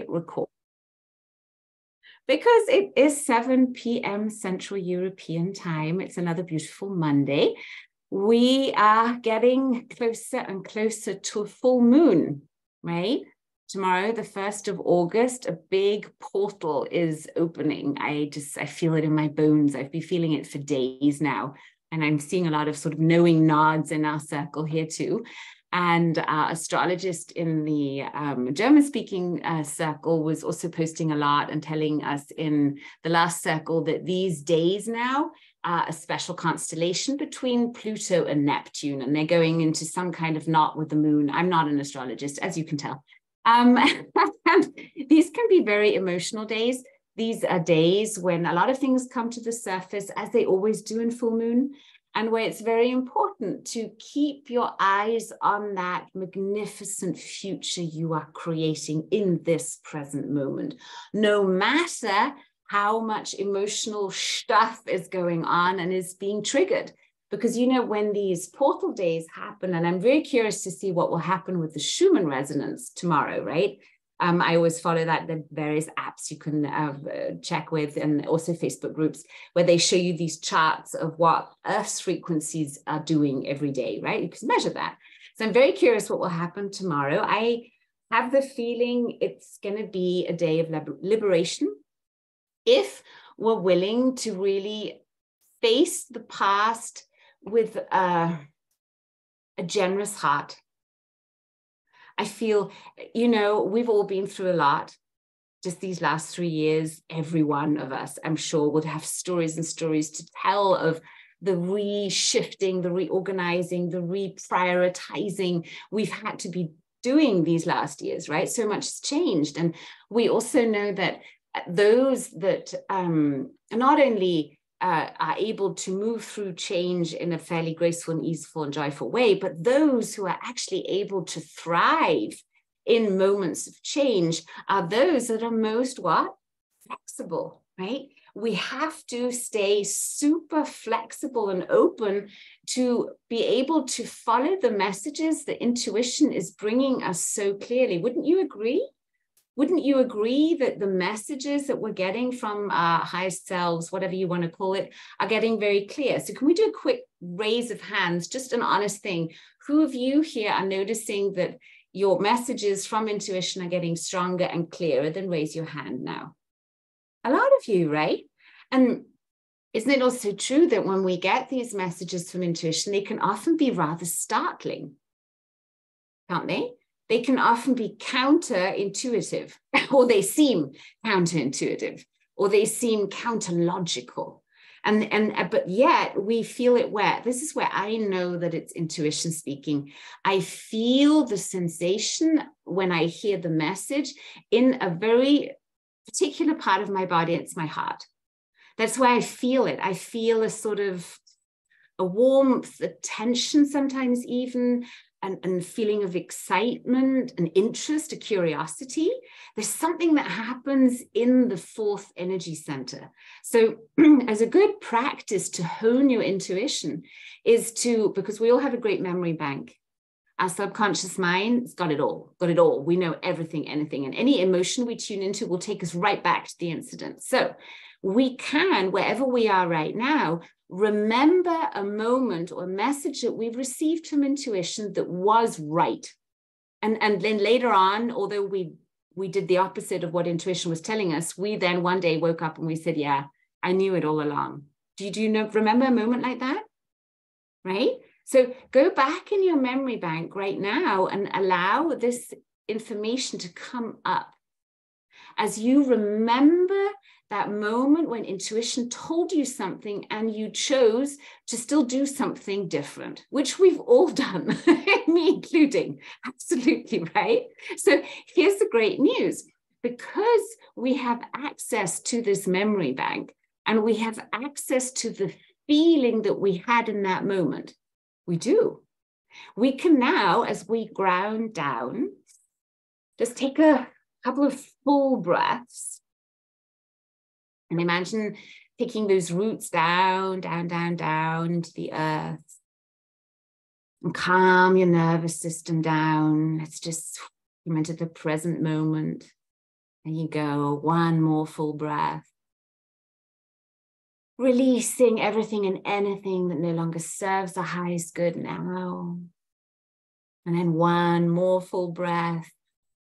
Record. Because it is 7 p.m. Central European time, it's another beautiful Monday. We are getting closer and closer to a full moon, right? Tomorrow, the 1st of August, a big portal is opening. I feel it in my bones. I've been feeling it for days now. And I'm seeing a lot of sort of knowing nods in our circle here too. And our astrologist in the German-speaking circle was also posting a lot and telling us in the last circle that these days now are a special constellation between Pluto and Neptune, and they're going into some kind of knot with the moon. I'm not an astrologist, as you can tell. And these can be very emotional days. These are days when a lot of things come to the surface, as they always do in full moon, and where it's very important to keep your eyes on that magnificent future you are creating in this present moment, no matter how much emotional stuff is going on and is being triggered. Because, you know, when these portal days happen, and I'm very curious to see what will happen with the Schumann resonance tomorrow, right? I always follow that, the various apps you can check with, and also Facebook groups where they show you these charts of what Earth's frequencies are doing every day, right? You can measure that. So I'm very curious what will happen tomorrow. I have the feeling it's going to be a day of liberation if we're willing to really face the past with a generous heart. I feel, you know, we've all been through a lot. Just these last 3 years, every one of us, I'm sure, would have stories and stories to tell of the reshifting, the reorganizing, the reprioritizing we've had to be doing these last years, right? So much has changed. And we also know that those that not only are able to move through change in a fairly graceful and easeful and joyful way, but those who are actually able to thrive in moments of change are those that are most what? Flexible, right? We have to stay super flexible and open to be able to follow the messages that intuition is bringing us so clearly. Wouldn't you agree? Wouldn't you agree that the messages that we're getting from our highest selves, whatever you want to call it, are getting very clear? So can we do a quick raise of hands, just an honest thing? Who of you here are noticing that your messages from intuition are getting stronger and clearer? Then raise your hand now. A lot of you, right? And isn't it also true that when we get these messages from intuition, they can often be rather startling, can't they? They can often be counterintuitive, or they seem counterintuitive, or they seem counterlogical. But yet we feel it where, this is where I know that it's intuition speaking. I feel the sensation when I hear the message in a very particular part of my body. It's my heart. That's where I feel it. I feel a sort of a warmth, a tension sometimes even, and feeling of excitement, an interest, a curiosity. There's something that happens in the fourth energy center. So as a good practice to hone your intuition is to, because we all have a great memory bank. Our subconscious mind's got it all, got it all. We know everything, anything, and any emotion we tune into will take us right back to the incident. So we can, wherever we are right now, remember a moment or a message that we've received from intuition that was right. And then later on, although we did the opposite of what intuition was telling us, we then one day woke up and we said, yeah, I knew it all along. Do you remember a moment like that? Right? So go back in your memory bank right now and allow this information to come up as you remember that moment when intuition told you something and you chose to still do something different, which we've all done, me including, absolutely, right? So here's the great news. Because we have access to this memory bank and we have access to the feeling that we had in that moment, we do. We can now, as we ground down, just take a couple of full breaths and imagine taking those roots down, down, down, down into the earth, and calm your nervous system down. Let's just Come into the present moment. And you go, one more full breath. Releasing everything and anything that no longer serves the highest good now. And then one more full breath,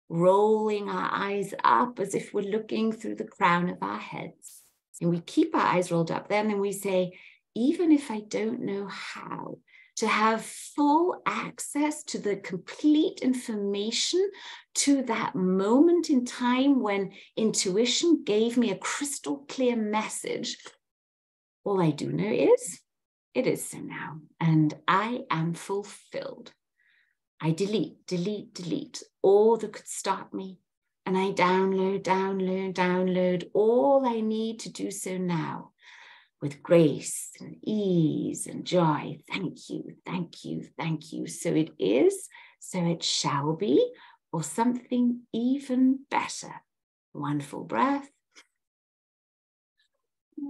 rolling our eyes up as if we're looking through the crown of our heads. And we keep our eyes rolled up there, and then we say, even if I don't know how, to have full access to the complete information to that moment in time when intuition gave me a crystal clear message. All I do know is, it is so now, and I am fulfilled. I delete all that could stop me, and I download all I need to do so now with grace and ease and joy. Thank you. So it is, so it shall be, or something even better. One full breath.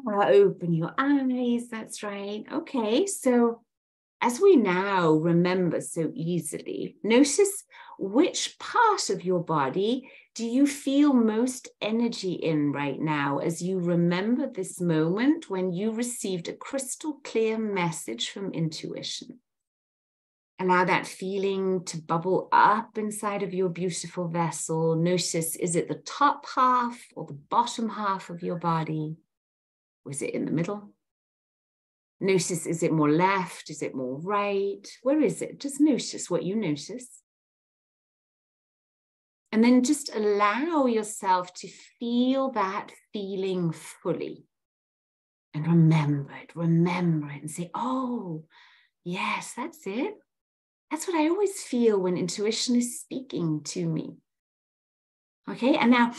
Open your eyes, that's right. Okay, so as we now remember so easily, notice which part of your body do you feel most energy in right now as you remember this moment when you received a crystal clear message from intuition. Allow that feeling to bubble up inside of your beautiful vessel. Notice, is it the top half or the bottom half of your body? Or is it in the middle? Notice, is it more left? Is it more right? Where is it? Just notice what you notice. And then just allow yourself to feel that feeling fully. And remember it and say, oh, yes, that's it. That's what I always feel when intuition is speaking to me. Okay, and now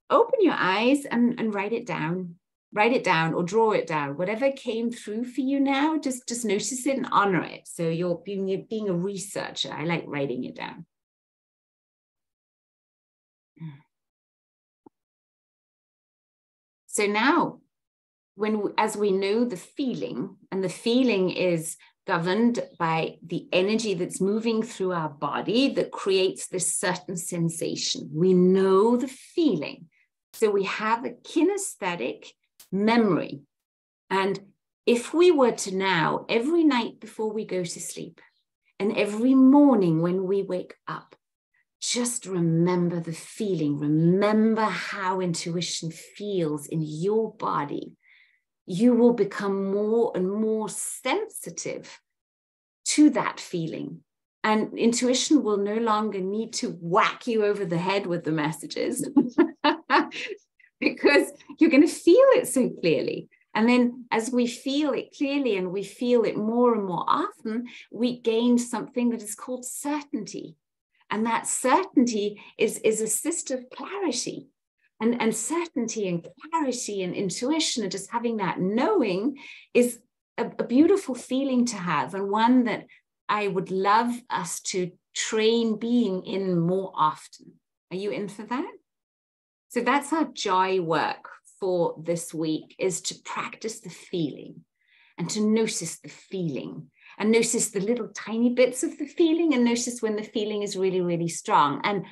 open your eyes and write it down. Write it down or draw it down. Whatever came through for you now, just notice it and honor it. So you're being a researcher. I like writing it down. So now, as we know the feeling, and the feeling is governed by the energy that's moving through our body that creates this certain sensation. We know the feeling. So we have a kinesthetic memory. And if we were to now, every night before we go to sleep, and every morning when we wake up, just remember the feeling, remember how intuition feels in your body, you will become more and more sensitive to that feeling. And intuition will no longer need to whack you over the head with the messages because you're going to feel it so clearly. And then as we feel it clearly and we feel it more and more often, we gain something that is called certainty. And that certainty is a cyst of clarity. And certainty and clarity and intuition and just having that knowing is a beautiful feeling to have, and one that I would love us to train being in more often. Are you in for that? So that's our joy work for this week, is to practice the feeling and to notice the feeling and notice the little tiny bits of the feeling and notice when the feeling is really, really strong. And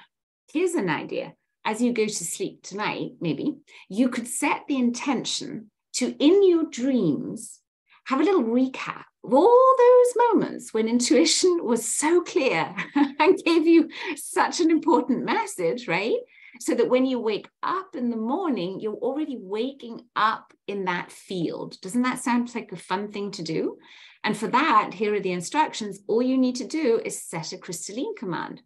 here's an idea. As you go to sleep tonight, maybe you could set the intention to, in your dreams, have a little recap of all those moments when intuition was so clear and gave you such an important message, right? So that when you wake up in the morning, you're already waking up in that field. Doesn't that sound like a fun thing to do? And for that, here are the instructions. All you need to do is set a crystalline command.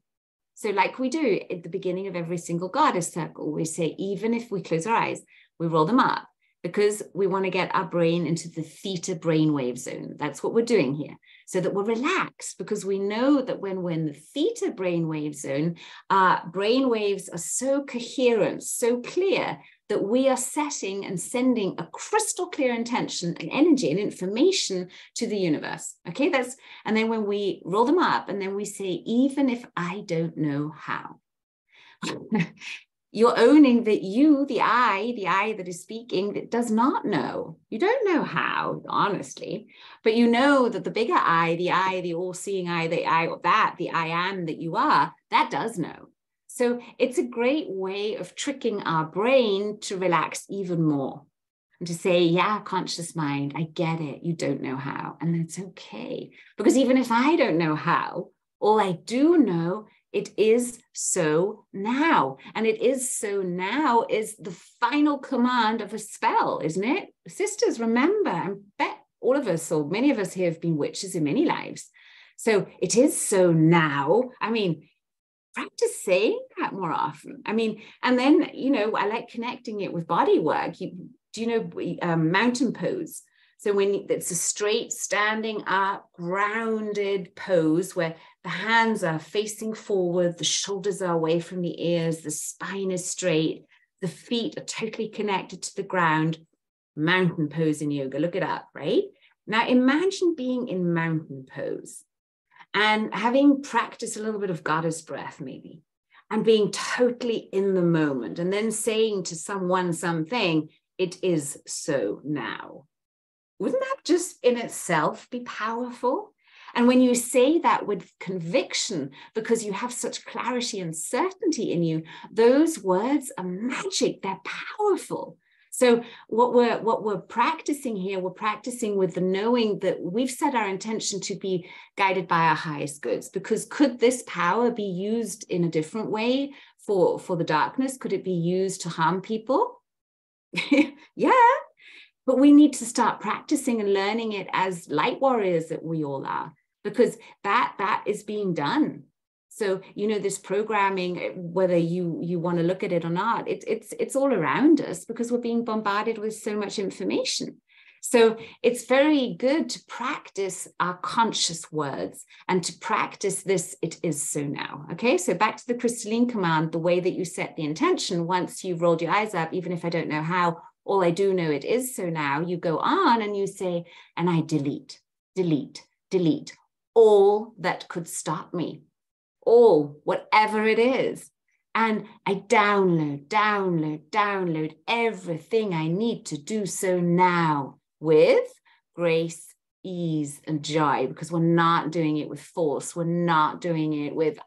So like we do at the beginning of every single goddess circle, we say, even if we close our eyes, we roll them up because we want to get our brain into the theta brainwave zone. That's what we're doing here, so that we're relaxed, because we know that when we're in the theta brainwave zone, our brainwaves are so coherent, so clear, that we are setting and sending a crystal clear intention and energy and information to the universe. Okay, and then when we roll them up and then we say, even if I don't know how, you're owning that you, the I that is speaking, that does not know. You don't know how, honestly, but you know that the bigger I, the all-seeing I, the I am that you are, that does know. So it's a great way of tricking our brain to relax even more and to say, yeah, conscious mind, I get it. You don't know how, and that's okay. Because even if I don't know how, all I do know, it is so now. And it is so now is the final command of a spell, isn't it? Sisters, remember, I bet all of us, or many of us here, have been witches in many lives. So it is so now. I mean, practice saying that more often. I mean, and then, you know, I like connecting it with body work. Do you know mountain pose? So when it's a straight, standing up, grounded pose where the hands are facing forward, the shoulders are away from the ears, the spine is straight, the feet are totally connected to the ground. Mountain pose in yoga, look it up, right? Now imagine being in mountain pose and having practiced a little bit of goddess breath maybe, and being totally in the moment, and then saying to someone something, it is so now. Wouldn't that just in itself be powerful? And when you say that with conviction, because you have such clarity and certainty in you, those words are magic, they're powerful. So what we're practicing here, we're practicing with the knowing that we've set our intention to be guided by our highest goods, because could this power be used in a different way for the darkness? Could it be used to harm people? Yeah. But we need to start practicing and learning it as light warriors that we all are, because that is being done. So, you know, this programming, whether you want to look at it or not, it's all around us because we're being bombarded with so much information. So it's very good to practice our conscious words and to practice this, it is so now. Okay, so back to the crystalline command, the way that you set the intention, once you've rolled your eyes up, even if I don't know how, all I do know it is so now, you go on and you say, and I delete, delete, delete all that could stop me, all, whatever it is. And I download, download, download everything I need to do so now with grace, ease, and joy, because we're not doing it with force. We're not doing it with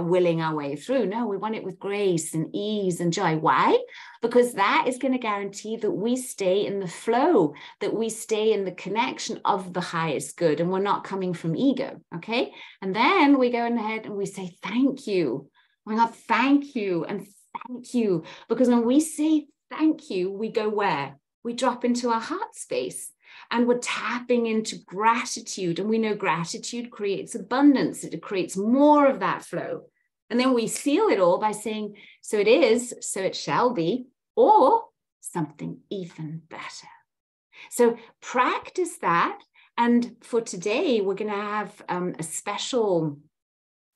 willing our way through. No, we want it with grace and ease and joy. Why? Because that is going to guarantee that we stay in the flow, that we stay in the connection of the highest good, and we're not coming from ego. Okay. And then we go ahead and we say, thank you. Oh my God, thank you. And thank you. Because when we say thank you, we go where? We drop into our heart space. And we're tapping into gratitude. And we know gratitude creates abundance. It creates more of that flow. And then we seal it all by saying, so it is, so it shall be, or something even better. So practice that. And for today, we're going to have a special,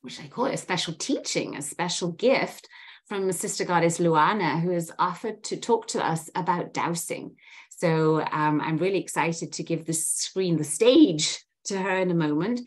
what should I call it? A special teaching, a special gift from Sister Goddess Luana, who has offered to talk to us about dowsing. So I'm really excited to give the stage to her in a moment.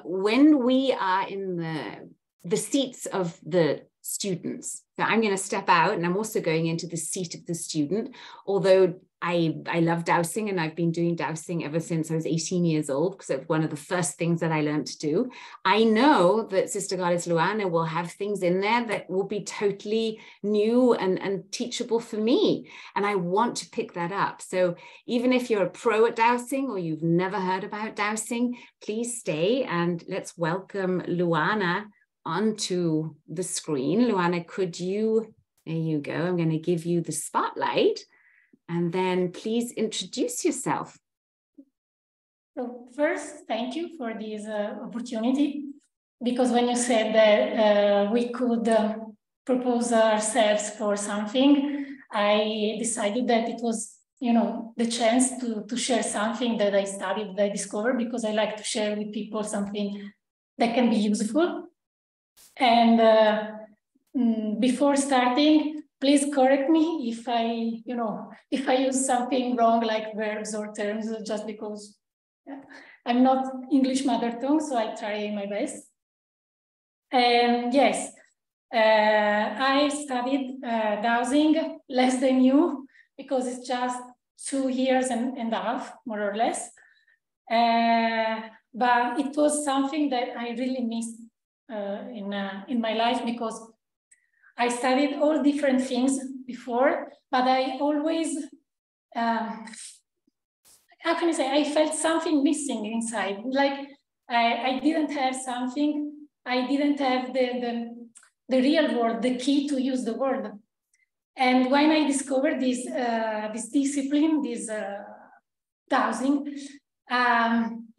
When we are in the seats of the students, so I'm going to step out and I'm also going into the seat of the student, although I love dowsing and I've been doing dowsing ever since I was 18 years old, because it's one of the first things that I learned to do. I know that Sister Goddess Luana will have things in there that will be totally new and teachable for me. And I want to pick that up. So even if you're a pro at dowsing or you've never heard about dowsing, please stay and let's welcome Luana onto the screen. Luana, could you, there you go. I'm going to give you the spotlight. And then please introduce yourself. So first, thank you for this opportunity, because when you said that we could propose ourselves for something, I decided that it was, you know, the chance to share something that I studied, that I discovered, because I like to share with people something that can be useful. And before starting, please correct me if I use something wrong, like verbs or terms, just because I'm not English mother tongue, so I try my best. And yes, I studied dowsing less than you, because it's just 2 years and a half, more or less. But it was something that I really missed in my life, because I studied all different things before, but I always, how can I say, I felt something missing inside. Like I didn't have something, I didn't have the real word, the key to use the word. And when I discovered this, this discipline, this dowsing,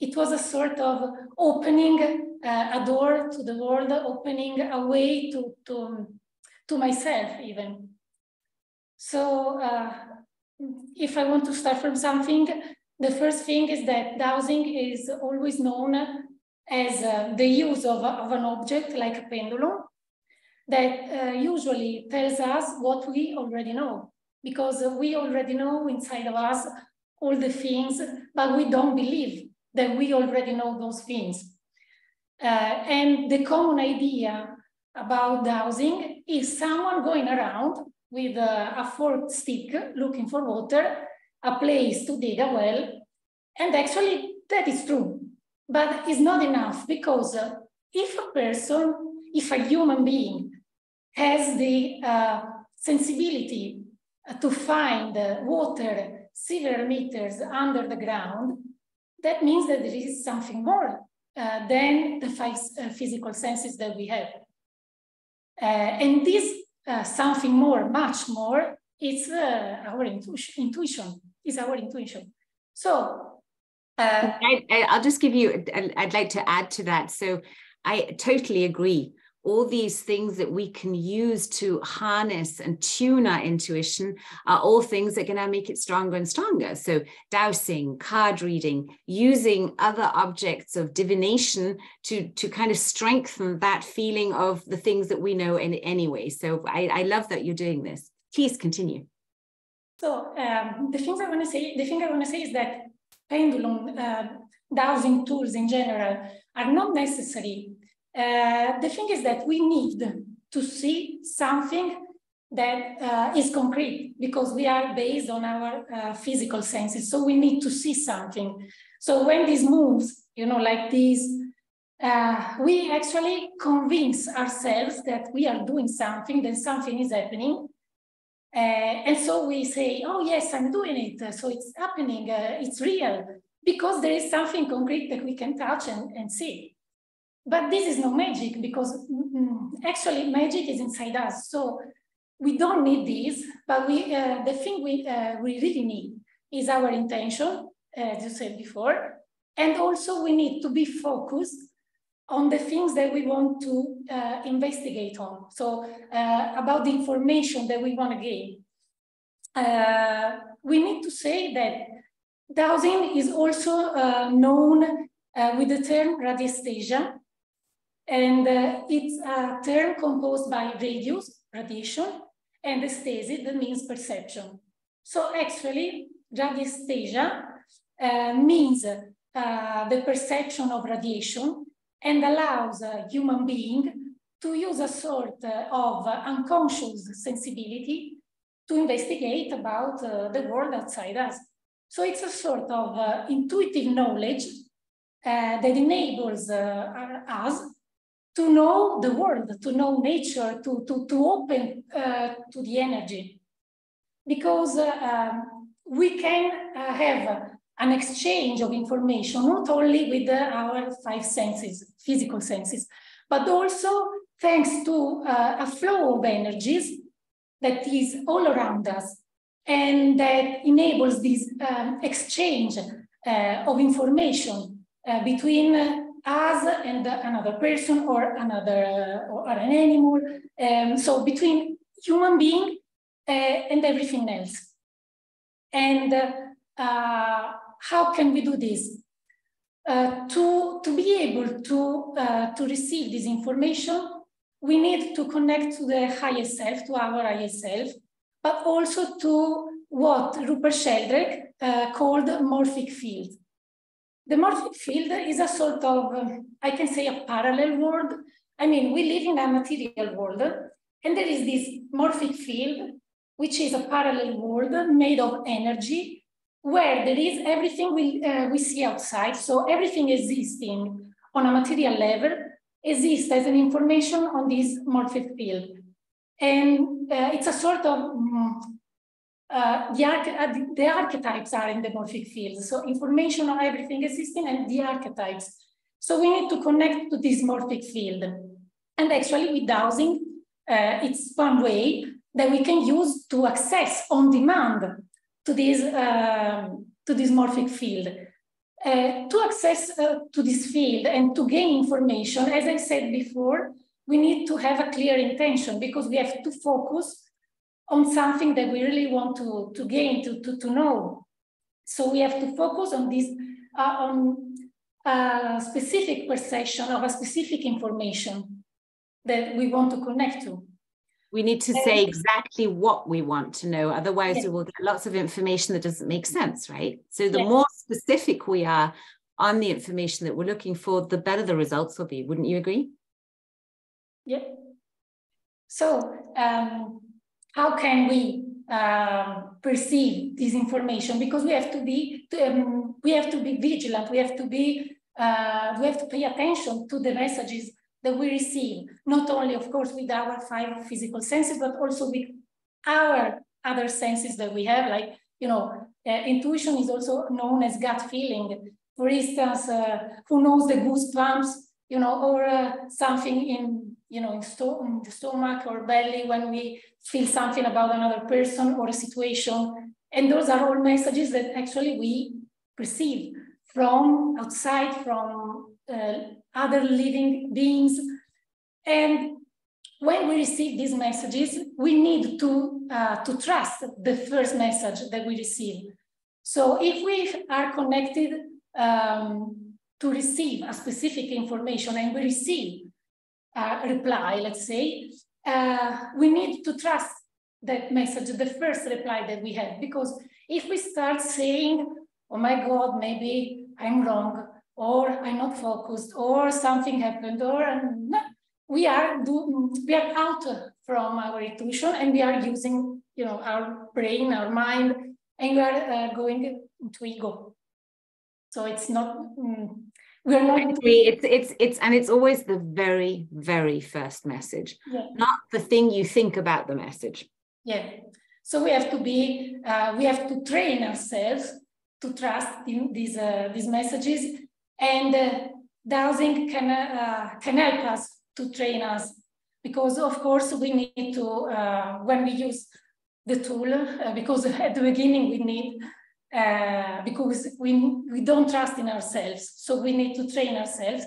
it was a sort of opening a door to the world, opening a way to myself even. So if I want to start from something, the first thing is that dowsing is always known as the use of an object like a pendulum that usually tells us what we already know, because we already know inside of us all the things, but we don't believe that we already know those things. And the common idea about dowsing is someone going around with a forked stick looking for water, a place to dig a well, and actually that is true, but it's not enough, because if a human being has the sensibility to find water several meters under the ground, that means that there is something more than the five physical senses that we have. And this something more, much more, is our intuition, is our intuition. So I'll just give you, I'd like to add to that. So I totally agree. All these things that we can use to harness and tune our intuition are all things that are going to make it stronger and stronger. So dowsing, card reading, using other objects of divination to kind of strengthen that feeling of the things that we know in anyway. So I love that you're doing this. Please continue. So the thing I want to say is that pendulum dowsing tools in general are not necessary. The thing is that we need to see something that is concrete, because we are based on our physical senses. So we need to see something. So when this moves, you know, like this, we actually convince ourselves that we are doing something, that something is happening. And so we say, oh yes, I'm doing it. So it's happening, it's real, because there is something concrete that we can touch and see. But this is no magic, because actually magic is inside us. So we don't need this, but the thing we really need is our intention, as you said before. And also we need to be focused on the things that we want to investigate on. So about the information that we want to gain. We need to say that dowsing is also known with the term radiesthesia. And it's a term composed by radius, radiation, and esthesis, that means perception. So actually, radiesthesia means the perception of radiation, and allows a human being to use a sort of unconscious sensibility to investigate about the world outside us. So it's a sort of intuitive knowledge that enables us to know the world, to know nature, to open to the energy. Because we can have an exchange of information, not only with our five senses, physical senses, but also thanks to a flow of energies that is all around us, and that enables this exchange of information between us and another person, or another or an animal, so between human being and everything else. And how can we do this? To be able to receive this information, we need to connect to the highest self, to our highest self, but also to what Rupert Sheldrake called morphic field. The morphic field is a sort of, I can say, a parallel world. I mean, we live in a material world, and there is this morphic field, which is a parallel world made of energy, where there is everything we see outside. So everything existing on a material level exists as an information on this morphic field. And it's a sort of, the archetypes are in the morphic field. So information on everything existing and the archetypes. So we need to connect to this morphic field. And actually with dowsing, it's one way that we can use to access on demand to this morphic field. To access to this field and to gain information, as I said before, we need to have a clear intention, because we have to focus on something that we really want to gain, to know. So we have to focus on this, on a specific perception of a specific information that we want to connect to. We need to say exactly what we want to know. Otherwise, we will get lots of information that doesn't make sense, right? So the more specific we are on the information that we're looking for, the better the results will be. Wouldn't you agree? Yeah. So how can we perceive this information? Because we have to be vigilant. We have to pay attention to the messages that we receive, not only, of course, with our 5 physical senses, but also with our other senses that we have. Like, intuition is also known as gut feeling. For instance, who knows the goosebumps, or something in the stomach or belly when we feel something about another person or a situation. And those are all messages that actually we perceive from outside, from other living beings. And when we receive these messages, we need to trust the first message that we receive. So if we are connected to receive a specific information and we receive a reply, let's say, we need to trust that message, the first reply that we have. Because if we start saying, oh my God, maybe I'm wrong, or I'm not focused, or something happened, or we are out from our intuition, and we are using, our brain, our mind, and we are going into ego. So it's not. We're not. It's always the very, very first message, not the thing you think about the message. Yeah. So we have to be. We have to train ourselves to trust in these messages, and dowsing can help us to train us, because of course we need to when we use the tool, because at the beginning we need. Because we don't trust in ourselves, so we need to train ourselves.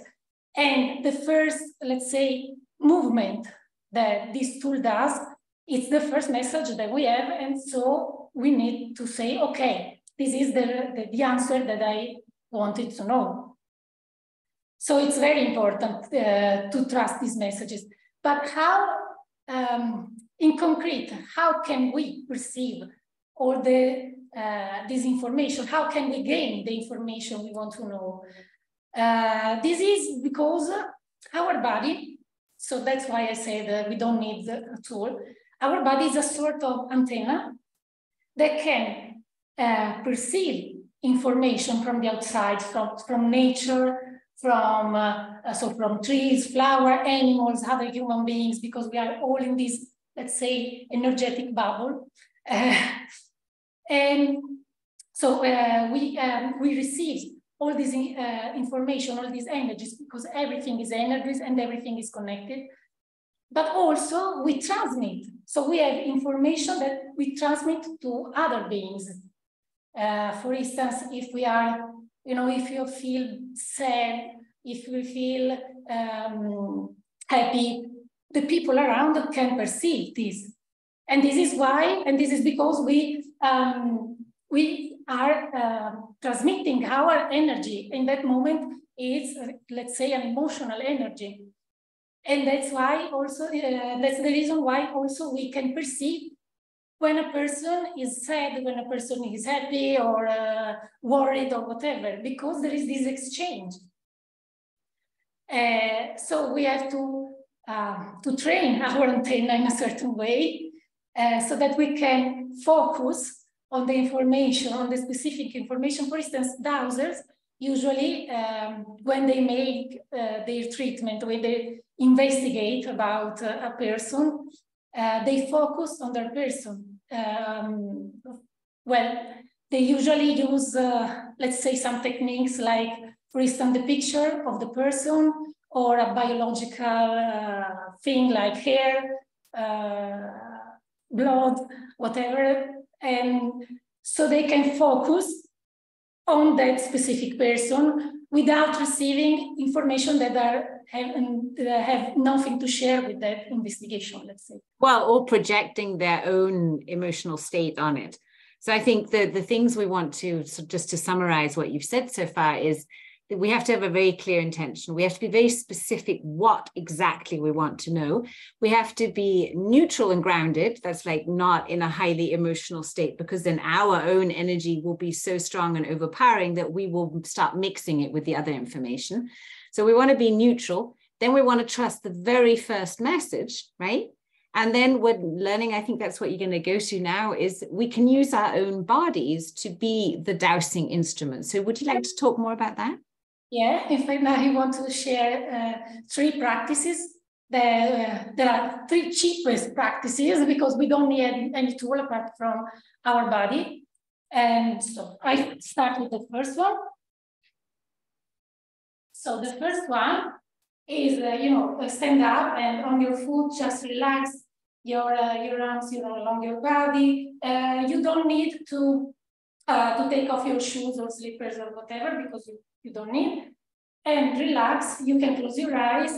And the first, let's say, movement that this tool does, it's the first message that we have, and so we need to say, okay, this is the answer that I wanted to know. So it's very important to trust these messages. But how, in concrete, how can we perceive all this information? How can we gain the information we want to know? This is because our body, so that's why I said we don't need a tool. Our body is a sort of antenna that can perceive information from the outside, from nature, from trees, flowers, animals, other human beings, because we are all in this, let's say, energetic bubble. And so we receive all this information, all these energies, because everything is energies and everything is connected. But also we transmit. So we have information that we transmit to other beings. For instance, if we are, if you feel sad, if we feel happy, the people around can perceive this. And this is why, and this is because we are transmitting our energy. In that moment, it's, let's say, an emotional energy. And that's why also, that's the reason why also we can perceive when a person is sad, when a person is happy or worried or whatever, because there is this exchange. So we have to train our antenna in a certain way, so that we can focus on the information, on the specific information. For instance, dowsers, usually when they make their treatment, when they investigate about a person, they focus on their person. Well, they usually use, let's say, some techniques like, for instance, the picture of the person or a biological thing like hair, blood, whatever. And so they can focus on that specific person without receiving information that have nothing to share with that investigation, let's say. Well, or projecting their own emotional state on it. So I think the things we want to, so just to summarize what you've said so far, is that we have to have a very clear intention. We have to be very specific what exactly we want to know. We have to be neutral and grounded. That's like not in a highly emotional state, because then our own energy will be so strong and overpowering that we will start mixing it with the other information. So we want to be neutral. Then we want to trust the very first message, right? And then we're learning, I think that's what you're going to go to now, is we can use our own bodies to be the dowsing instrument. So would you like to talk more about that? Yeah, in fact, I want to share 3 practices. There are 3 cheapest practices because we don't need any tool apart from our body. And so I start with the first one. So the first one is, stand up and on your foot, just relax your arms, along your body. You don't need to take off your shoes or slippers or whatever, because you don't need. And relax. You can close your eyes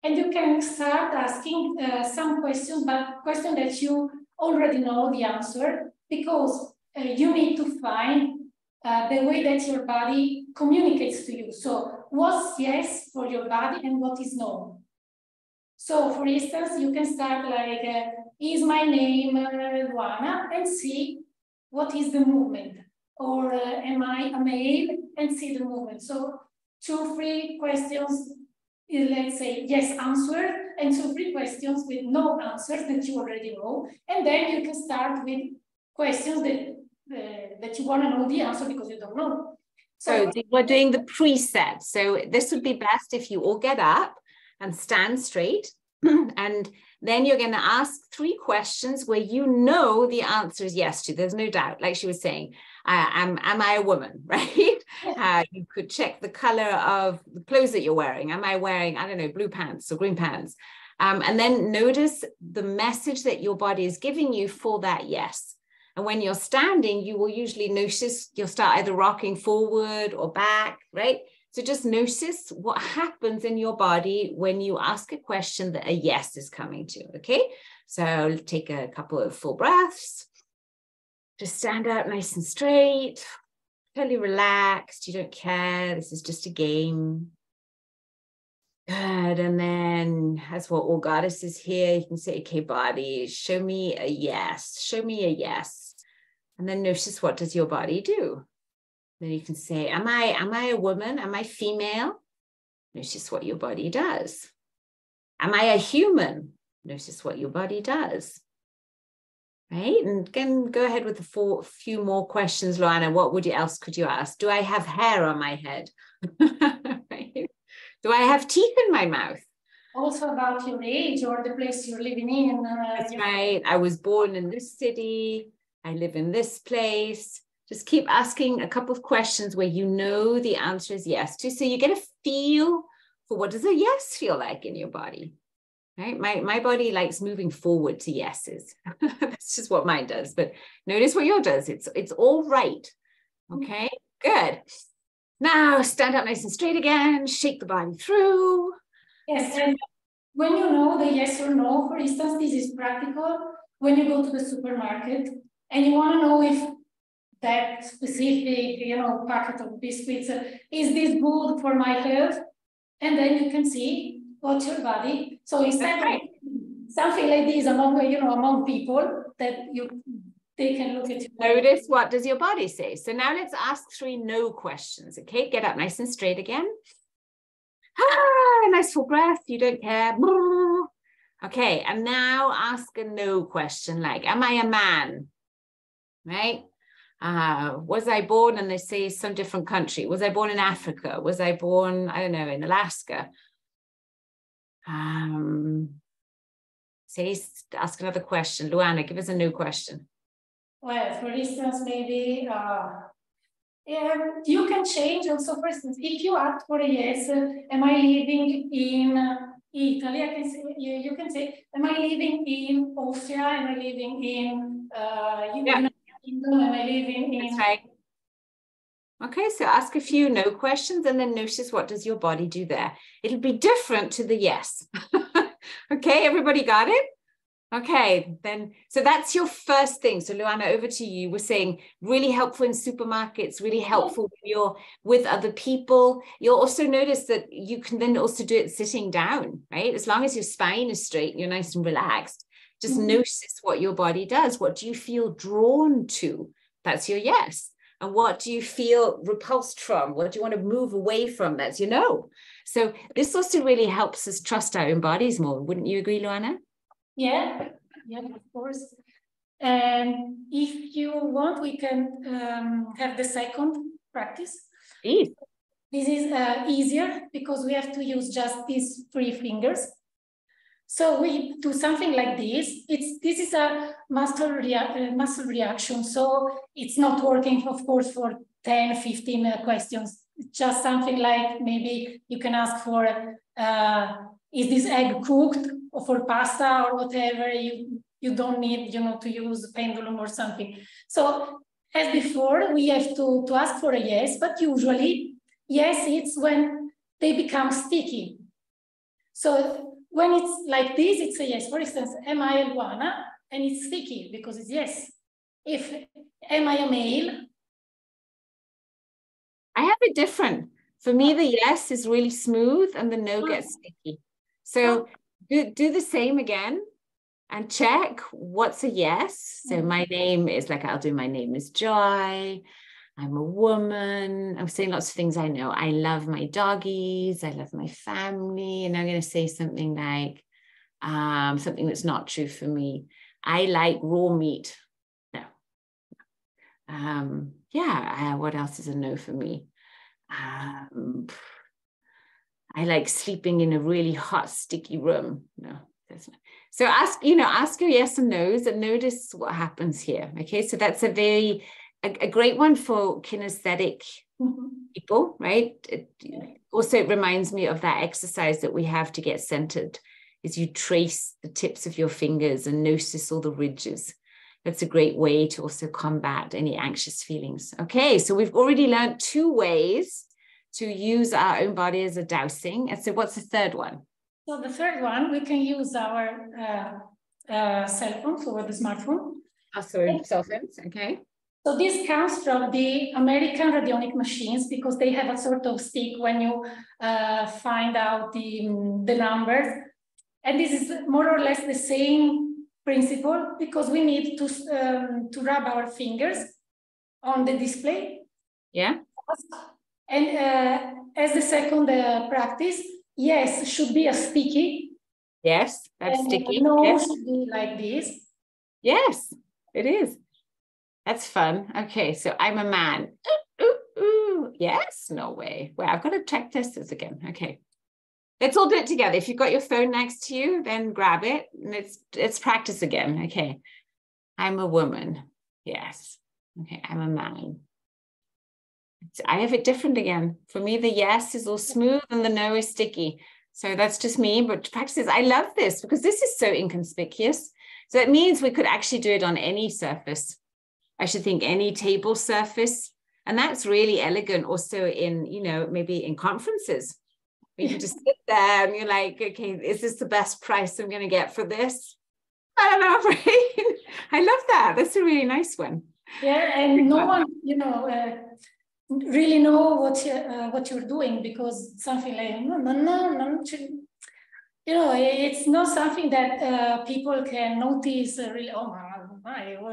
and you can start asking some questions, but questions that you already know the answer, because you need to find the way that your body communicates to you. So what's yes for your body and what is no? So for instance, you can start like, is my name Luana, and see what is the movement. Or am I a male, and see the movement. So 2, 3 questions, let's say yes answer, and 2, 3 questions with no answers that you already know. And then you can start with questions that you want to know the answer because you don't know. So we're doing the preset. So this would be best if you all get up and stand straight. And then you're going to ask 3 questions where you know the answer is yes to. There's no doubt. Like she was saying, am I a woman, right? You could check the color of the clothes that you're wearing. Am I wearing, I don't know, blue pants or green pants? And then notice the message that your body is giving you for that yes. And when you're standing, you will usually notice you'll start either rocking forward or back, right? So just notice what happens in your body when you ask a question that a yes is coming to, okay? So take a couple of full breaths. Just stand up nice and straight, totally relaxed. You don't care. This is just a game. Good. And then as we're all goddesses here, you can say, okay, body, show me a yes. Show me a yes. And then notice, what does your body do? Then you can say, am I a woman? Am I female? Notice what your body does. Am I a human? Notice what your body does. Right? And again, go ahead with the few more questions, Luana. What else could you ask? Do I have hair on my head? Right? Do I have teeth in my mouth? Also about your age or the place you're living in. That's right. I was born in this city. I live in this place. Just keep asking a couple of questions where you know the answer is yes to. So you get a feel for what does a yes feel like in your body. Right? My body likes moving forward to yeses. That's just what mine does. But notice what yours does. It's all right. Okay, good. Now stand up nice and straight again. Shake the body through. Yes, and when you know the yes or no, for instance, this is practical. When you go to the supermarket and you want to know if that specific, packet of biscuits, is this good for my health? And then you can see what's your body. So instead of something like this among people that they can look at you. Notice, what does your body say? So now let's ask 3 no questions. Okay, get up nice and straight again. Nice full breath. You don't care. Okay, and now ask a no question, like, am I a man? Right? Was I born, and they say some different country. Was I born in Africa? Was I born, I don't know, in Alaska? ask another question. Luana, give us a new question. Well, for instance, maybe you can change also. For instance, if you ask for a yes, am I living in Italy? I can say, you can say, am I living in Austria? Am I living in United Kingdom? Am I living in? That's right. Okay, so ask a few no questions and then notice what does your body do there. It'll be different to the yes. Okay, everybody got it? Okay, then, so that's your first thing. So Luana, over to you. We're saying really helpful in supermarkets, really helpful when you're with other people. You'll also notice that you can then also do it sitting down, right? As long as your spine is straight, you're nice and relaxed. Just notice what your body does. What do you feel drawn to? That's your yes. And what do you feel repulsed from? What do you want to move away from? That's your no. So this also really helps us trust our own bodies more. Wouldn't you agree, Luana? Yeah, of course. And if you want, we can have the second practice. Please. This is easier because we have to use just these 3 fingers. So we do something like this. This is a muscle reaction. So it's not working, of course, for 10, 15 questions. It's just something like maybe you can ask for, is this egg cooked, or for pasta or whatever? You don't need, to use pendulum or something. So as before, we have to ask for a yes, but usually, yes, it's when they become sticky. So when it's like this, it's a yes. For instance, am I a Luana? And it's sticky because it's yes. If am I a male? I have it different. For me, the yes is really smooth and the no gets sticky. So do the same again and check what's a yes. So my name is I'll do my name is Joy. I'm a woman. I'm saying lots of things I know. I love my doggies. I love my family. And I'm going to say something like something that's not true for me. I like raw meat. No. What else is a no for me? I like sleeping in a really hot, sticky room. No. So ask your yes and no's and notice what happens here. Okay. So that's a great one for kinesthetic people, right? It reminds me of that exercise that we have to get centered, is you trace the tips of your fingers and notice all the ridges. That's a great way to also combat any anxious feelings. Okay, so we've already learned 2 ways to use our own body as a dowsing. And so what's the third one? So the third one, we can use our cell phones or the smartphone. Cell phones, okay. So this comes from the American radionic machines because they have a sort of stick when you find out the numbers. And this is more or less the same principle because we need to rub our fingers on the display. Yeah. And as the second practice, yes, should be a sticky. Yes, that's sticky. No, yes. Should be like this. Yes, it is. That's fun. Okay, so I'm a man. Yes, no way. Well, I've got to check this again. Okay. Let's all do it together. If you've got your phone next to you, then grab it and let's practice again. Okay. I'm a woman. Yes. Okay, I'm a man. I have it different again. For me, the yes is all smooth and the no is sticky. So that's just me, but practices. I love this because this is so inconspicuous. So it means we could actually do it on any surface. I should think any table surface. And that's really elegant also in, maybe in conferences. You can just sit there and you're like, okay, is this the best price I'm going to get for this? I don't know, right? I love that. That's a really nice one. Yeah, and no one, really know what you're doing because something like, no, it's not something that people can notice really, oh my,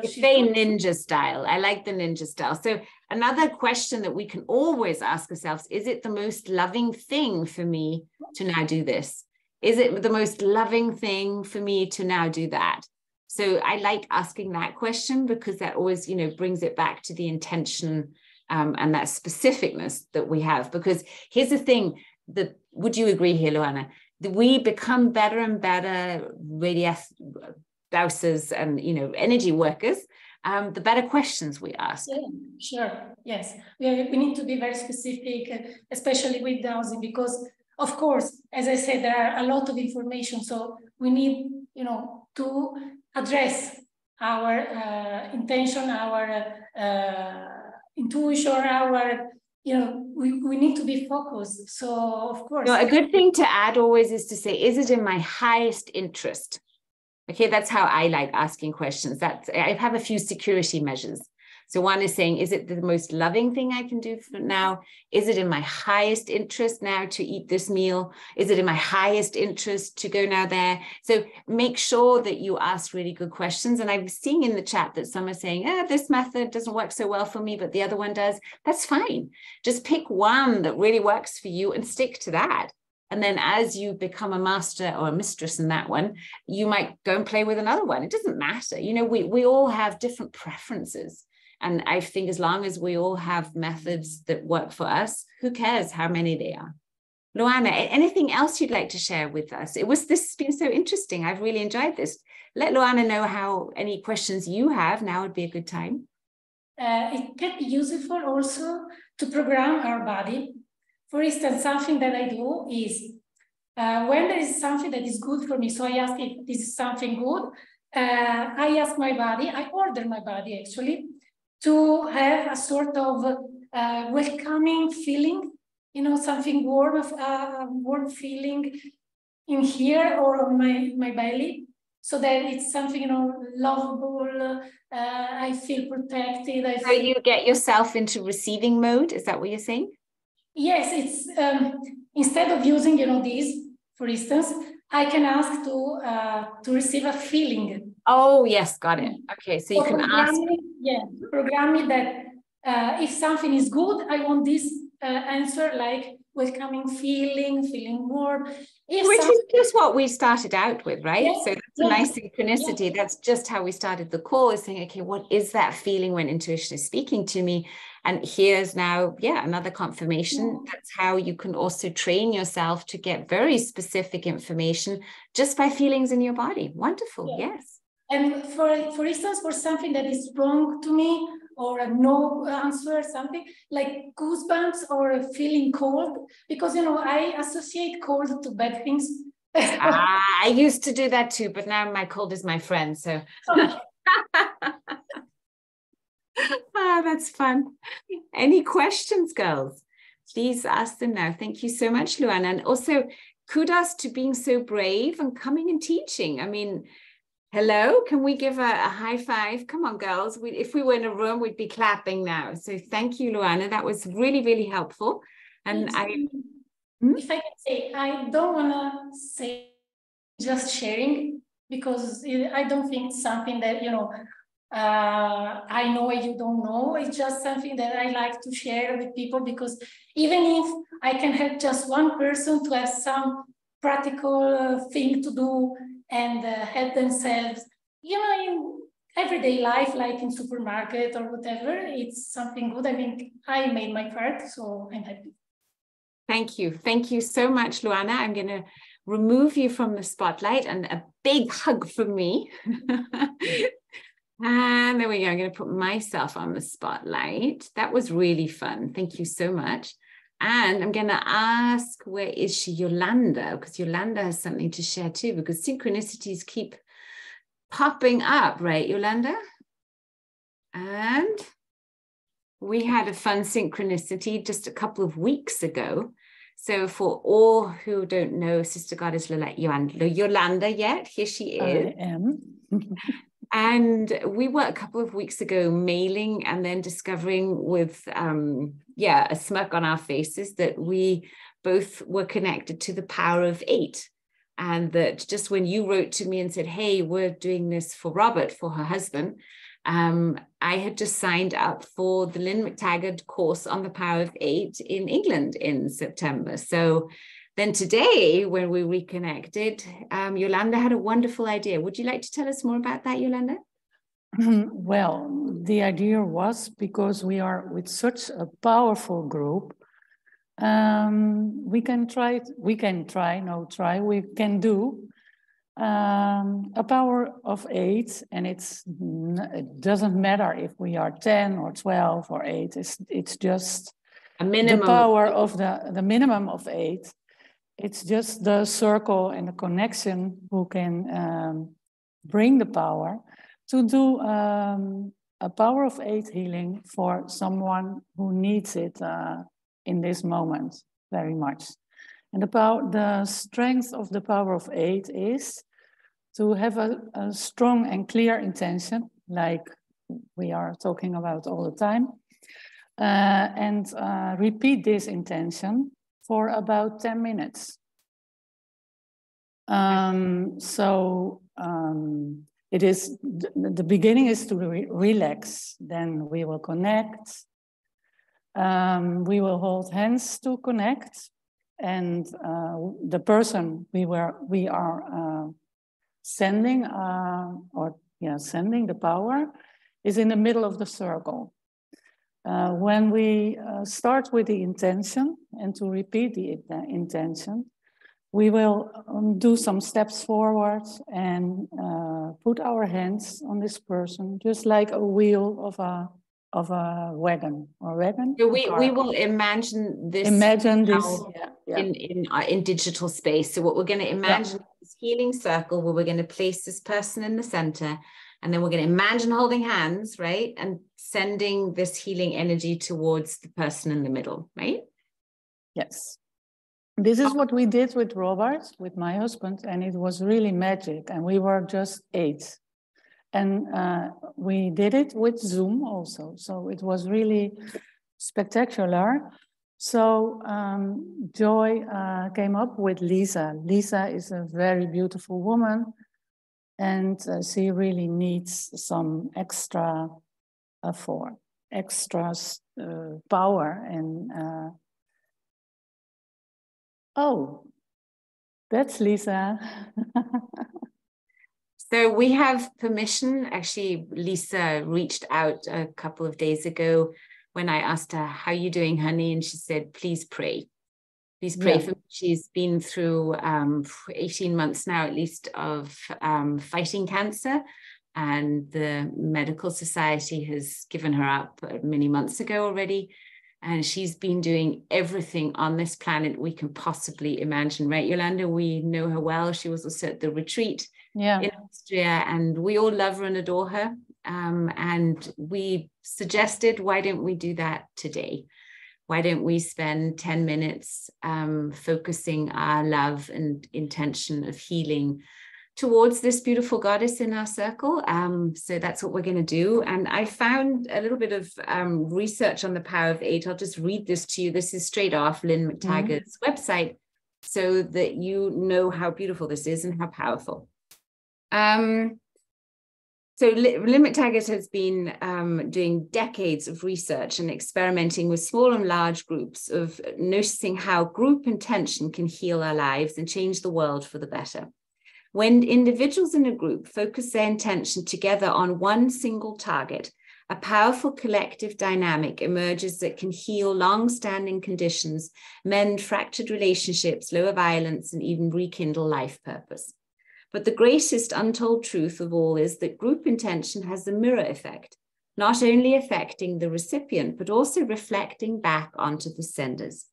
it's very ninja style. I like the ninja style. So another question that we can always ask ourselves, is it the most loving thing for me to now do this? Is it the most loving thing for me to now do that? So I like asking that question because that always, brings it back to the intention and that specificness that we have. Because here's the thing, would you agree here, Luana? we become better and better dowsers and, you know, energy workers, the better questions we ask. Yeah, sure. Yes. We need to be very specific, especially with dowsing, because of course, as I said, there are a lot of information. So we need, you know, to address our intention, our intuition, our, you know, we need to be focused. So of course. You know, a good thing to add always is to say, is it in my highest interest? Okay, that's how I like asking questions. I have a few security measures. So one is saying, is it the most loving thing I can do for now? Is it in my highest interest now to eat this meal? Is it in my highest interest to go now there? So make sure that you ask really good questions. And I'm seeing in the chat that some are saying, this method doesn't work so well for me, but the other one does. That's fine. Just pick one that really works for you and stick to that. And then as you become a master or a mistress in that one, you might go and play with another one. It doesn't matter. You know, we all have different preferences. And I think as long as we all have methods that work for us, who cares how many they are? Luana, anything else you'd like to share with us? This has been so interesting. I've really enjoyed this. Let Luana know how any questions you have. Now would be a good time. It can be useful also to program our body. For instance, something that I do is when there is something that is good for me, so I ask if this is something good, I ask my body, I order my body actually, to have a sort of welcoming feeling, you know, something warm, warm feeling in here or on my belly, so that it's something, you know, lovable. I feel protected. So you get yourself into receiving mode. Is that what you're saying? Yes, it's instead of using, you know, these, for instance, I can ask to receive a feeling. Oh, yes, got it. Okay, so you can ask. Yeah, program me that if something is good, I want this answer, like welcoming feeling warm. Which is just what we started out with, right? Yes, so that's a nice synchronicity. Yes. That's just how we started the call, is saying, okay, what is that feeling when intuition is speaking to me? And here's now, another confirmation. That's how you can also train yourself to get very specific information just by feelings in your body. Wonderful, yes. And for instance, for something that is wrong to me, or a no answer, something like goosebumps or feeling cold, because, you know, I associate cold to bad things. I used to do that too, but now my cold is my friend, so. That's fun. Any questions, girls? Please ask them now. Thank you so much, Luana. And also kudos to being so brave and coming and teaching. I mean, hello, can we give a high five? Come on, girls. If we were in a room, we'd be clapping now. So thank you, Luana. That was really, really helpful. And if I can say, I don't want to say just sharing, because I don't think it's something that, you know, I know you don't know. It's just something that I like to share with people, because even if I can help just one person to have some practical thing to do and help themselves, you know, in everyday life, like in supermarket or whatever, it's something good. I mean, I made my part, so I'm happy. Thank you. Thank you so much, Luana. I'm going to remove you from the spotlight, and a big hug from me. And there we go. I'm going to put myself on the spotlight. That was really fun. Thank you so much. And I'm going to ask, where is she? Yolanda, because Yolanda has something to share too, because synchronicities keep popping up, right, Yolanda? And we had a fun synchronicity just a couple of weeks ago. So for all who don't know Sister Goddess Yolanda yet, here she is. I am. And we were a couple of weeks ago mailing and then discovering with, a smirk on our faces that we both were connected to the power of 8. And that just when you wrote to me and said, hey, we're doing this for Robert, for her husband, I had just signed up for the Lynn McTaggart course on the power of 8 in England in September. So then today, when we reconnected, Yolanda had a wonderful idea. Would you like to tell us more about that, Yolanda? Well, the idea was, because we are with such a powerful group, We can do a power of 8, and it doesn't matter if we are 10 or 12 or 8. It's just a minimum. The power of the minimum of 8. It's just the circle and the connection who can bring the power to do a power of 8 healing for someone who needs it in this moment very much. And the strength of the power of 8 is to have a strong and clear intention, like we are talking about all the time, and repeat this intention for about 10 minutes. It is, the beginning is to relax, then we will connect. We will hold hands to connect, and the person we are sending the power is in the middle of the circle. When we start with the intention and to repeat the intention, we will do some steps forward and put our hands on this person, just like a wheel of a wagon or wagon. So we will imagine this. In digital space. So what we're going to imagine is this healing circle where we're going to place this person in the center, and then we're going to imagine holding hands, right, and sending this healing energy towards the person in the middle, right? Yes. This is what we did with Robert, with my husband, and it was really magic. And we were just 8. And we did it with Zoom also. So it was really spectacular. So Joy came up with Lisa. Lisa is a very beautiful woman, and she really needs some extra power. And oh, that's Lisa. So we have permission. Actually, Lisa reached out a couple of days ago when I asked her, how are you doing, honey? And she said, please pray. Please pray for me. She's been through 18 months now, at least, of fighting cancer. And the medical society has given her up many months ago already. And she's been doing everything on this planet we can possibly imagine, right, Yolanda? We know her well. She was also at the retreat in Austria, and we all love her and adore her. And we suggested, why don't we do that today? Why don't we spend 10 minutes focusing our love and intention of healing towards this beautiful goddess in our circle? So that's what we're going to do. And I found a little bit of research on the power of 8. I'll just read this to you. This is straight off Lynn McTaggart's website, so that you know how beautiful this is and how powerful. So Lynn McTaggart has been doing decades of research and experimenting with small and large groups, of noticing how group intention can heal our lives and change the world for the better. When individuals in a group focus their intention together on one single target, a powerful collective dynamic emerges that can heal long-standing conditions, mend fractured relationships, lower violence, and even rekindle life purpose. But the greatest untold truth of all is that group intention has the mirror effect, not only affecting the recipient, but also reflecting back onto the senders.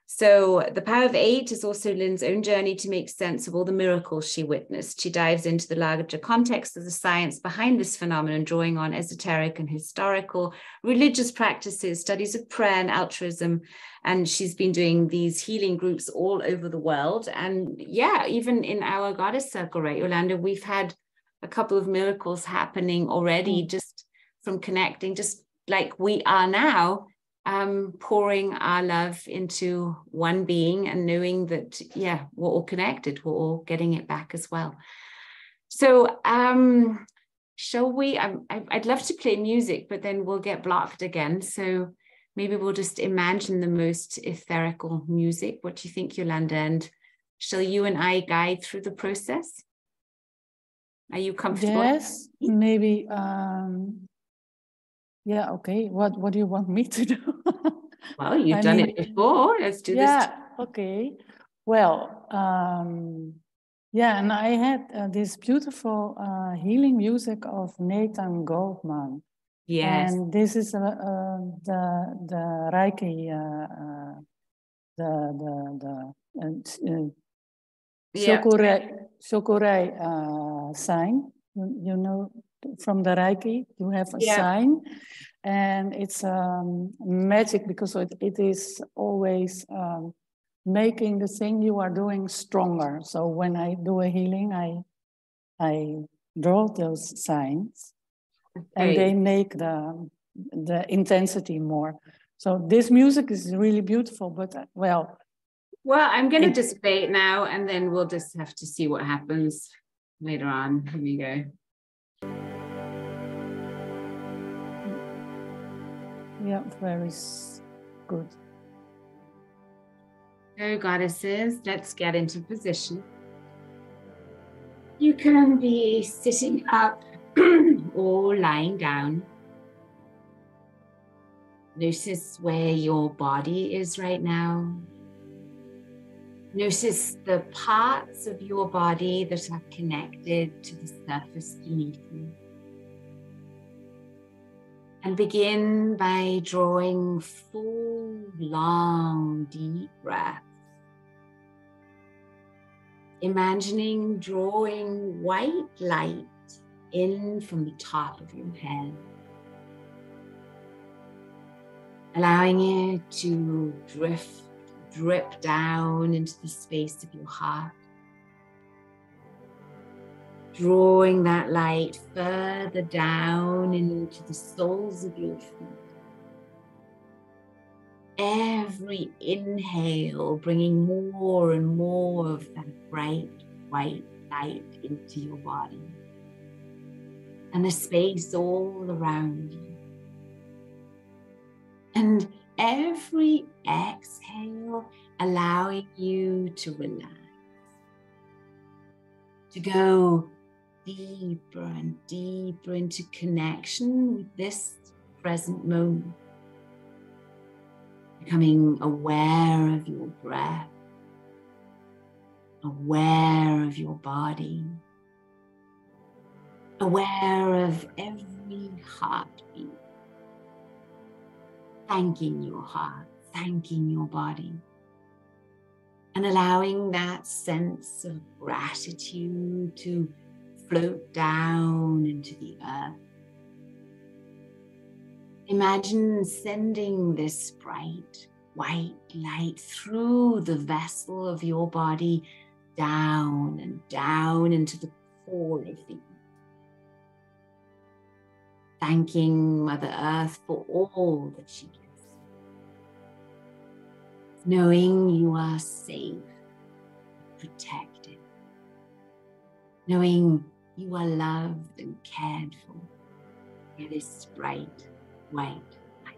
So the power of 8 is also Lynn's own journey to make sense of all the miracles she witnessed. She dives into the larger context of the science behind this phenomenon, drawing on esoteric and historical religious practices, studies of prayer and altruism. And she's been doing these healing groups all over the world. And yeah, even in our goddess circle, right, Yolanda, we've had a couple of miracles happening already just from connecting, just like we are now, pouring our love into one being and knowing that, yeah, we're all connected, we're all getting it back as well. So shall we, I'd love to play music, but then we'll get blocked again. So maybe we'll just imagine the most etherical music. What do you think, Yolanda? And shall you and I guide through the process? Are you comfortable? Yes, maybe. Yeah, okay. What do you want me to do? Well, you've done it before. Let's do this. Yeah, okay. Well, yeah, and I had this beautiful healing music of Nathan Goldman. Yes. And this is the Reiki, Shokurei sign. You know, from the Reiki, you have a sign, and it's magic because it is always making the thing you are doing stronger. So when I do a healing, I draw those signs, and they make the intensity more. So this music is really beautiful, but well, I'm going to dissipate now, and then we'll just have to see what happens later on. Here we go. Yeah, very good. So, goddesses, let's get into position. You can be sitting up or lying down. Notice where your body is right now. Notice the parts of your body that are connected to the surface beneath you. And begin by drawing full, long, deep breaths. Imagining drawing white light in from the top of your head. Allowing it to drip down into the space of your heart. Drawing that light further down into the soles of your feet. Every inhale bringing more and more of that bright white light into your body and the space all around you. And every exhale allowing you to relax, to go deeper and deeper into connection with this present moment. Becoming aware of your breath, aware of your body, aware of every heartbeat. Thanking your heart, thanking your body, and allowing that sense of gratitude to float down into the earth. Imagine sending this bright white light through the vessel of your body down and down into the core of the earth. Thanking Mother Earth for all that she gives. Knowing you are safe, protected. Knowing you are loved and cared for by this bright white light.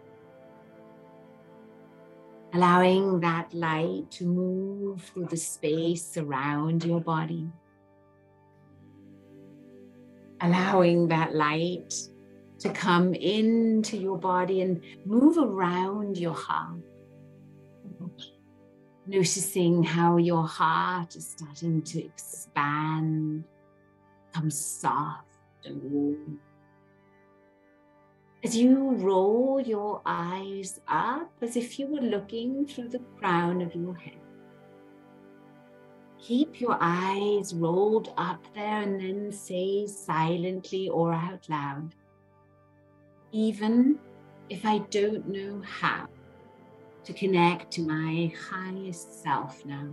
Allowing that light to move through the space around your body. Allowing that light to come into your body and move around your heart. Noticing how your heart is starting to expand, become soft and warm. As you roll your eyes up as if you were looking through the crown of your head. Keep your eyes rolled up there and then say silently or out loud, even if I don't know how to connect to my highest self now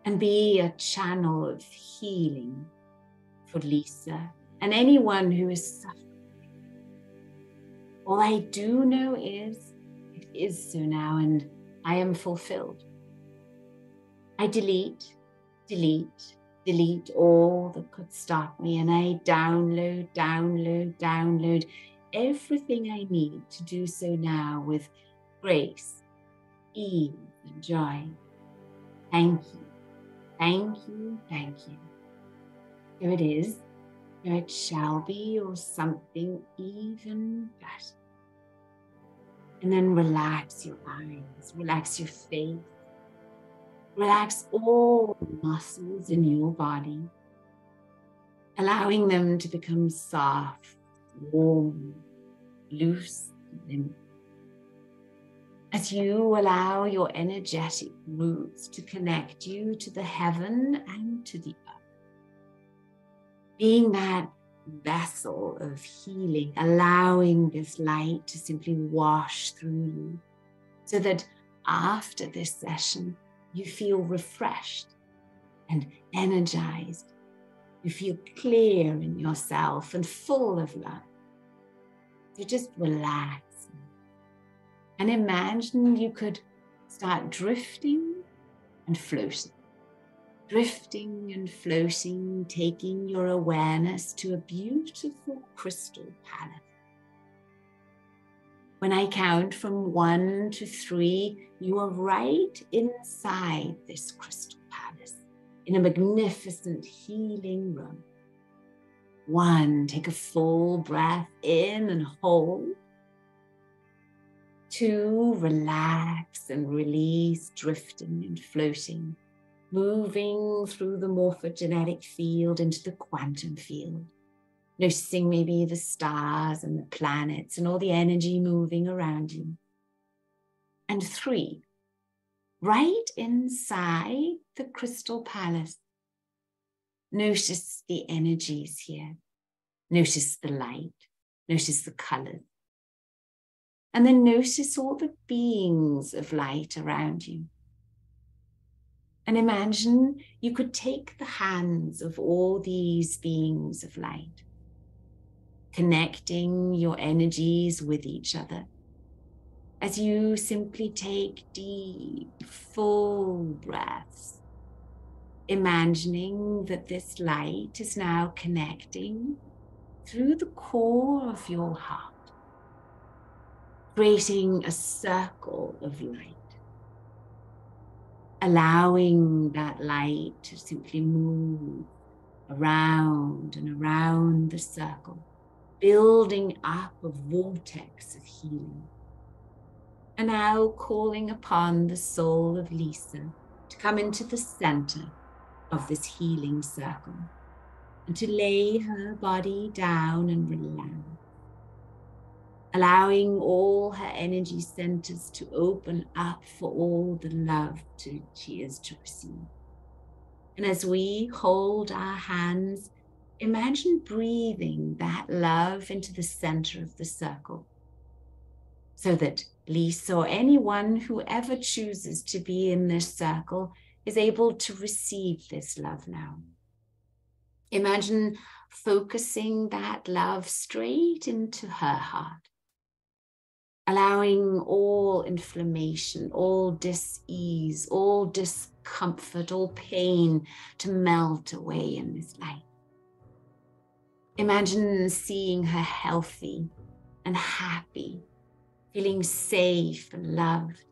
and be a channel of healing for Lisa and anyone who is suffering. All I do know is it is so now and I am fulfilled. I delete all that could stop me, and I download everything I need to do so now with grace, ease, and joy. Thank you, thank you, thank you. Here it is, here it shall be, or something even better. And then relax your eyes, relax your face, relax all the muscles in your body, allowing them to become soft, warm, loose, limp. As you allow your energetic roots to connect you to the heaven and to the earth, being that vessel of healing, allowing this light to simply wash through you, so that after this session, you feel refreshed and energized. You feel clear in yourself and full of love. So just relax and imagine you could start drifting and floating. Drifting and floating, taking your awareness to a beautiful crystal palace. When I count from 1 to 3, you are right inside this crystal palace, in a magnificent healing room. 1, take a full breath in and hold. 2, relax and release, drifting and floating, moving through the morphogenetic field into the quantum field, noticing maybe the stars and the planets and all the energy moving around you. And 3, right inside the crystal palace, notice the energies here, notice the light, notice the colors. And then notice all the beings of light around you. And imagine you could take the hands of all these beings of light, connecting your energies with each other as you simply take deep, full breaths, imagining that this light is now connecting through the core of your heart, creating a circle of light, allowing that light to simply move around and around the circle, building up a vortex of healing. And now calling upon the soul of Lisa to come into the center of this healing circle and to lay her body down and relax, allowing all her energy centers to open up for all the love she is to receive. And as we hold our hands, imagine breathing that love into the center of the circle, so that Lisa or anyone who ever chooses to be in this circle is able to receive this love now. Imagine focusing that love straight into her heart, allowing all inflammation, all dis-ease, all discomfort, all pain to melt away in this light. Imagine seeing her healthy and happy, feeling safe and loved,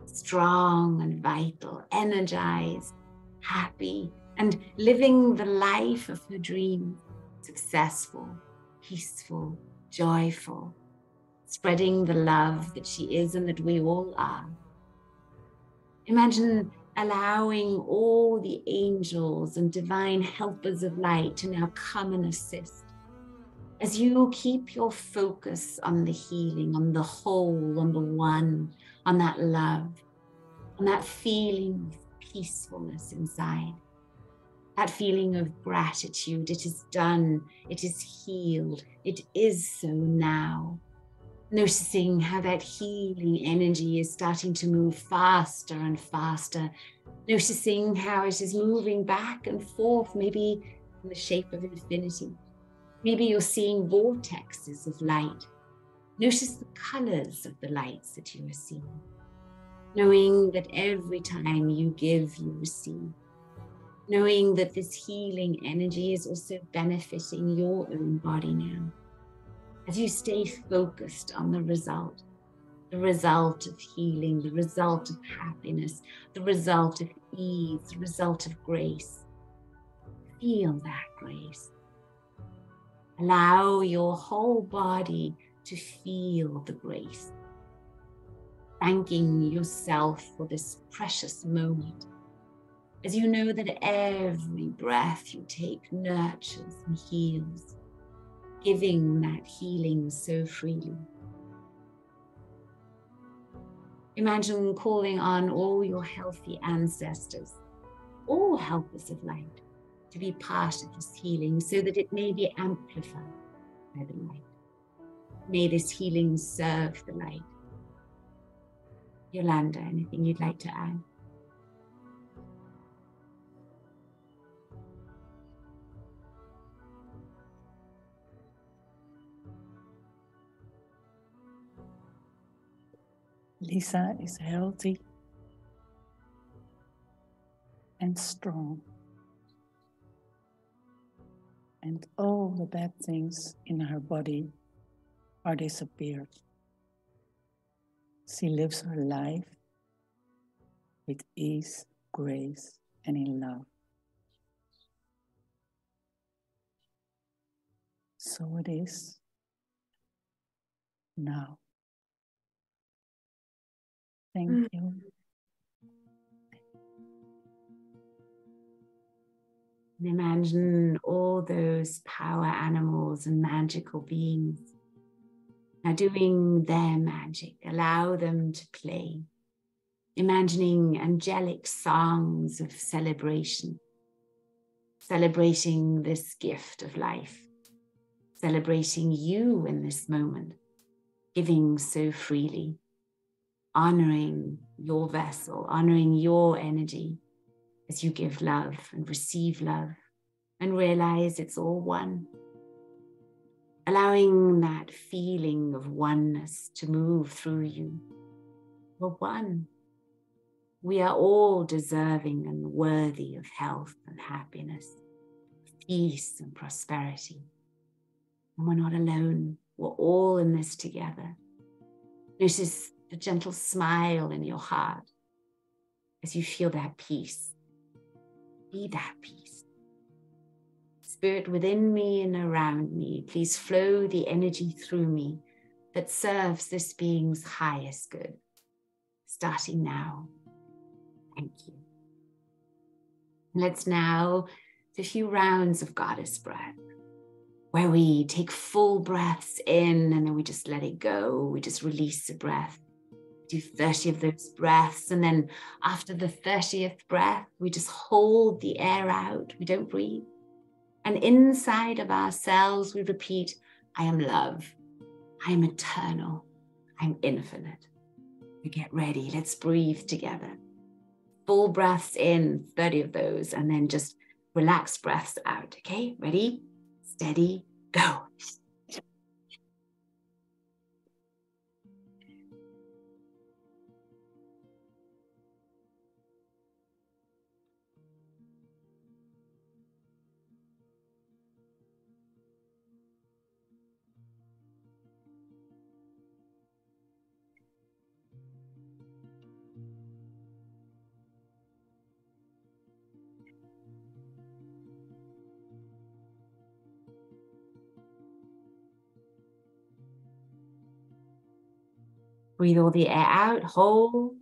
strong and vital, energized, happy, and living the life of her dreams, successful, peaceful, joyful, spreading the love that she is and that we all are. Imagine allowing all the angels and divine helpers of light to now come and assist. As you keep your focus on the healing, on the whole, on the one, on that love, on that feeling of peacefulness inside, that feeling of gratitude. It is done, it is healed, it is so now. Noticing how that healing energy is starting to move faster and faster. Noticing how it is moving back and forth, maybe in the shape of infinity. Maybe you're seeing vortexes of light. Notice the colors of the lights that you are seeing. Knowing that every time you give, you receive. Knowing that this healing energy is also benefiting your own body now. As you stay focused on the result of healing, the result of happiness, the result of ease, the result of grace. Feel that grace. Allow your whole body to feel the grace. thanking yourself for this precious moment, as you know that every breath you take nurtures and heals, giving that healing so freely. Imagine calling on all your healthy ancestors, all helpers of light, to be part of this healing so that it may be amplified by the light. May this healing serve the light. Yolanda, anything you'd like to add? Lisa is healthy and strong. And all the bad things in her body are disappeared. She lives her life with ease, grace, and in love. So it is now. Thank you. And imagine all those power animals and magical beings now doing their magic. Allow them to play. Imagining angelic songs of celebration, celebrating this gift of life, celebrating you in this moment, giving so freely, honoring your vessel, honoring your energy as you give love and receive love and realize it's all one. Allowing that feeling of oneness to move through you. We're one. We are all deserving and worthy of health and happiness, peace and prosperity. And we're not alone. We're all in this together. Notice the gentle smile in your heart as you feel that peace. Be that peace. Spirit within me and around me, please flow the energy through me that serves this being's highest good. Starting now. Thank you. Let's now do a few rounds of goddess breath, where we take full breaths in and then we just let it go. We just release the breath. Do 30 of those breaths, and then after the 30th breath, we just hold the air out. We don't breathe. And inside of ourselves, we repeat, I am love. I am eternal. I'm infinite. We get ready. Let's breathe together. Full breaths in, 30 of those, and then just relaxed breaths out. Okay, ready, steady, go. Breathe all the air out, hold.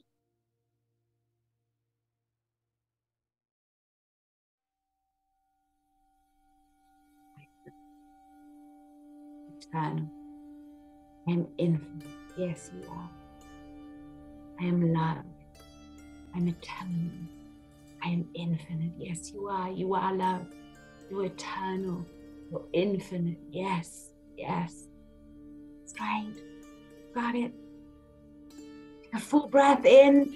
Eternal. I am infinite. Yes, you are. I am love. I'm eternal. I am infinite. Yes, you are. You are love. You're eternal. You're infinite. Yes, yes. That's right. Got it. A full breath in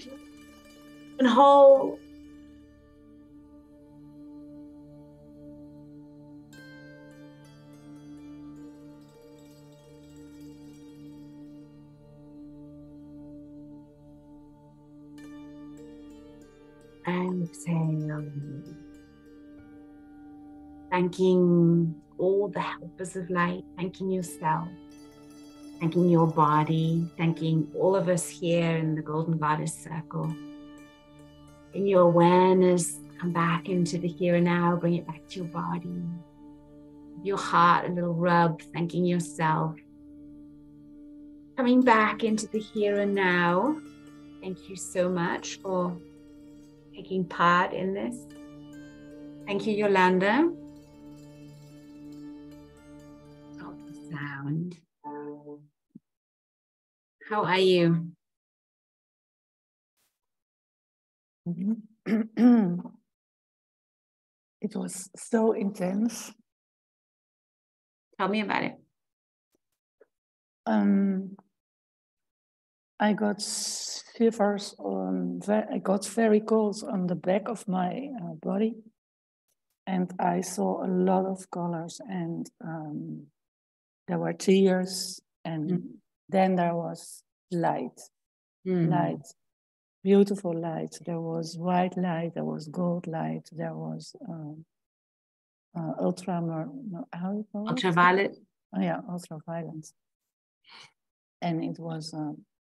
and hold. And exhale. Thanking all the helpers of light, thanking yourself, thanking your body, thanking all of us here in the Golden Goddess Circle. In your awareness, come back into the here and now, bring it back to your body. Your heart, a little rub, thanking yourself. Coming back into the here and now, Thank you so much for taking part in this. Thank you, Yolanda. Oh, the sound. How are you? It was so intense. Tell me about it. I got shivers I got very cold on the back of my body, and I saw a lot of colors, and there were tears, and then there was light, light, beautiful light. There was white light, there was gold light, there was ultraviolet. Oh yeah, ultraviolet. And it was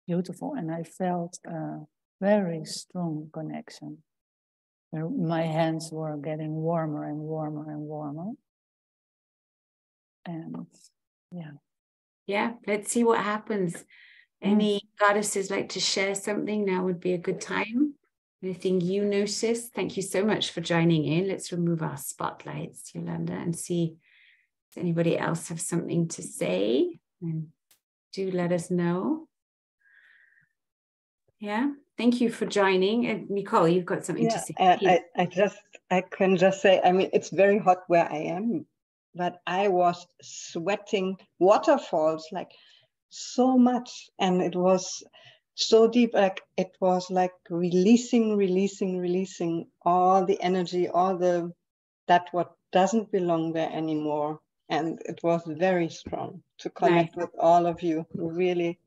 beautiful, and I felt a very strong connection. My hands were getting warmer and warmer and warmer. And yeah, let's see what happens. Any goddesses like to share something? Now would be a good time. Anything you notice? Thank you so much for joining in. Let's remove our spotlights, Yolanda, and see if anybody else have something to say. And do let us know. Yeah, thank you for joining. And Nicole, you've got something to say. I can just say, I mean, it's very hot where I am, but I was sweating waterfalls like so much, and it was so deep, like it was like releasing all the energy, that what doesn't belong there anymore. And it was very strong to connect with all of you. Really,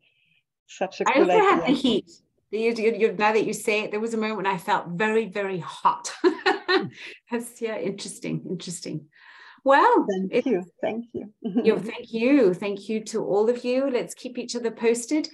such a cool idea. I also had the heat. Now that you say it, there was a moment when I felt very, very hot. That's interesting. Well, thank you. Thank you to all of you. Let's keep each other posted.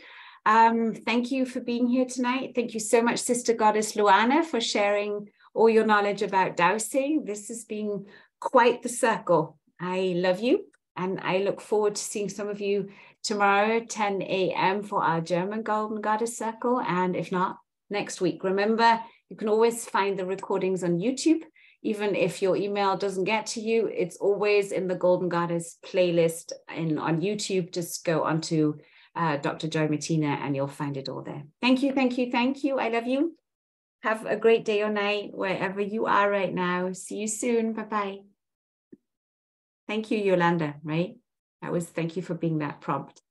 Thank you for being here tonight. Thank you so much, Sister Goddess Luana, for sharing all your knowledge about dowsing. This has been quite the circle. I love you, and I look forward to seeing some of you tomorrow, 10 a.m. for our German Golden Goddess Circle, and if not, next week. Remember, you can always find the recordings on YouTube. Even if your email doesn't get to you, it's always in the Golden Goddess playlist on YouTube. Just go onto Dr. Joy Martina and you'll find it all there. Thank you. I love you. Have a great day or night wherever you are right now. See you soon. Bye-bye. Thank you, Yolanda, right? Thank you for being that prompt.